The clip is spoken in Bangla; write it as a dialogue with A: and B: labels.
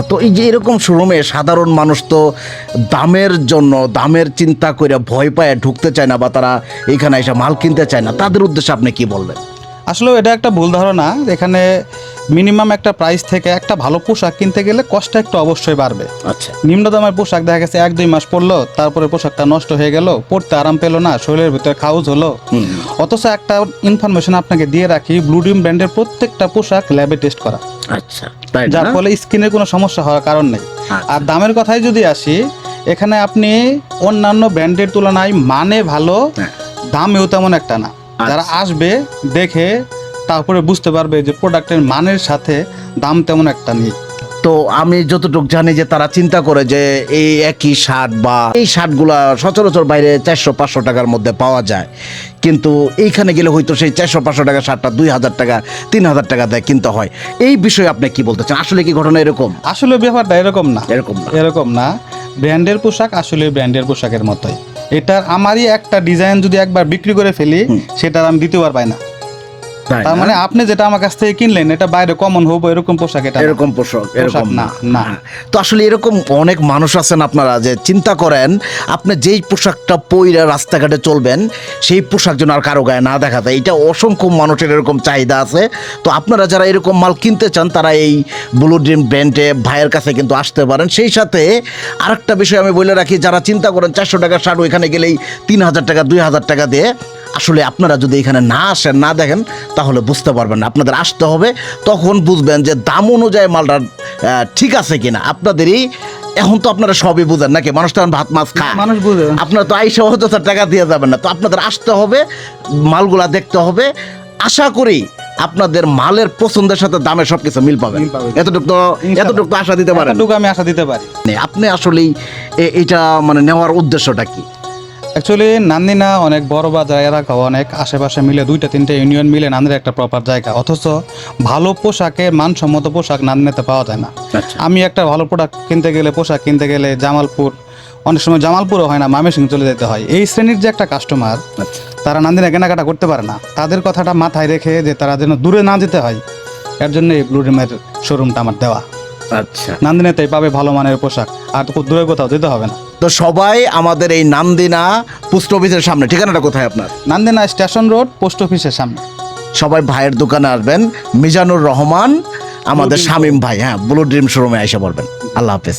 A: তো এই যে এরকম শোরুমে সাধারণ মানুষ তো দামের চিন্তা করে ভয় পায় ঢুকতে চায় না, বা তারা এখানে এসে মাল কিনতে চায় না, তাদের উদ্দেশ্যে আপনি কি বলবেন?
B: আসলে এটা একটা ভুল ধারণা। এখানে মিনিমাম একটা প্রাইস থেকে একটা ভালো পোশাক কিনতে গেলে কষ্ট একটু অবশ্যই বাড়বে।
A: আচ্ছা,
B: নিম্ন দামের পোশাক দেখা গেছে 1-2 মাস পরলো, তারপরে পোশাকটা নষ্ট হয়ে গেল, পরতে আরাম পেলো না, শরীরের ভিতরে খাউজ হলো। অথচ একটা ইনফরমেশন আপনাকে দিয়ে রাখি, ব্লু ড্রিম ব্র্যান্ডের প্রত্যেকটা পোশাক ল্যাবে টেস্ট করা,
A: আচ্ছা, তাই
B: যার
A: না?
B: ফলে স্কিনের কোনো সমস্যা হওয়ার কারণ নেই। আর দামের কথায় যদি আসি, এখানে আপনি অন্যান্য ব্র্যান্ডের তুলনায় মানে ভালো, দামেও তেমন একটা না। যারা আসবে দেখে তারপরে বুঝতে পারবে যে প্রোডাক্টের মানের সাথে দাম তেমন একটা নেই।
A: তো আমি যতটুকু জানি যে তারা চিন্তা করে যে এই একই শার্ট বা এই শার্টগুলা সচরাচর বাইরে 400-500 টাকার মধ্যে পাওয়া যায়, কিন্তু এইখানে গেলে হয়তো সেই 400-500 টাকার শার্টটা 2000 টাকা 3000 টাকা দেয় কিনতে হয়। এই বিষয়ে আপনি কি বলতে চান? আসলে কি ঘটনা এরকম?
B: আসলে ব্যাপারটা এরকম না,
A: এরকম না।
B: এরকম না। ব্র্যান্ডের পোশাক আসলে ব্র্যান্ডের পোশাকের মতোই। এটার আমারই একটা ডিজাইন যদি একবার বিক্রি করে ফেলি, সেটার আমি দ্বিতীয়বার পাই না।
A: তাই
B: তার
A: না?
B: মানে আপনি যেটা আমার কাছ থেকে কিনলেন এটা বাইরে কমন হবো এরকম পোশাক এটা না।
A: এরকম পোশাক এরকম
B: না,
A: না।
B: না।
A: তো আসলে এরকম অনেক মানুষ আছেন আপনারা যে চিন্তা করেন আপনি যেই পোশাকটা পইরা রাস্তাঘাটে চলবেন সেই পোশাক যেন আর কারো গায়ে না দেখা যায়। এটা অসংখ্য মানুষের এরকম চাহিদা আছে। তো আপনারা যারা এরকম মাল কিনতে চান তারা এই ব্লু ড্রিম ব্র্যান্ডে ভাইয়ের কাছে কিন্তু আসতে পারেন। সেই সাথে আরেকটা বিষয় আমি বলে রাখি, যারা চিন্তা করেন 400 টাকার শার্ট ওইখানে গেলেই 3000 টাকা 2000 টাকা দিয়ে, আসলে আপনারা যদি এখানে না আসেন না দেখেন তাহলে বুঝতে পারবেন না। আপনাদের আসতে হবে, তখন বুঝবেন যে দাম অনুযায়ী মালটা ঠিক আছে কিনা। আপনাদেরই এখন তো আপনারা সবই বুঝেন নাকি, মানুষ তো এখন ভাত মাছ খায়,
B: মানুষ বুঝে।
A: আপনারা তো আইসা হয়তো তার টাকা দিয়ে যাবেন না। তো আপনাদের আসতে হবে, মালগুলা দেখতে হবে। আশা করি আপনাদের মালের পছন্দের সাথে দামের সবকিছু মিল পাবেন।
B: মিল পাবে।
A: এতটুকু তো আশা দিতে পারেন।
B: এতটুকু আমি আশা দিতে পারি।
A: আপনি আসলেই এটা মানে নেওয়ার উদ্দেশ্যটা কি?
B: অ্যাকচুয়ালি নান্দিনা অনেক বড় বাজার এলাকা, অনেক আশেপাশে মিলে 2-3টে ইউনিয়ন মিলে নান্দিনা একটা প্রপার জায়গা, অথচ ভালো পোশাকের মানসম্মত পোশাক নান্দিনাতে পাওয়া যায় না।
A: আচ্ছা।
B: আমি একটা ভালো প্রোডাক্ট পোশাক কিনতে গেলে জামালপুর, অনেক সময় জামালপুরও হয় না, ময়মনসিংহ চলে যেতে হয়। এই শ্রেণীর যে একটা কাস্টমার, তারা নান্দিনা কেনাকাটা করতে পারে না। তাদের কথাটা মাথায় রেখে যে তারা যেন দূরে না যেতে হয়, এর জন্য এই ব্লু ড্রিমের শোরুমটা আমার দেওয়া।
A: আচ্ছা,
B: নান্দিনাতেই পাবে ভালো মানের পোশাক, আর তো দূরে কোথাও যেতে হবে না।
A: তো সবাই আমাদের এই নান্দিনা পোস্ট অফিসের সামনে, ঠিকানাটা কোথায় আপনার?
B: নান্দিনা স্টেশন রোড, পোস্ট অফিসের সামনে।
A: সবাই ভাইয়ের দোকানে আসবেন, মিজানুর রহমান, আমাদের শামীম ভাই, হ্যাঁ, ব্লু ড্রিম শোরুমে এসে পড়বেন। আল্লাহ হাফেজ।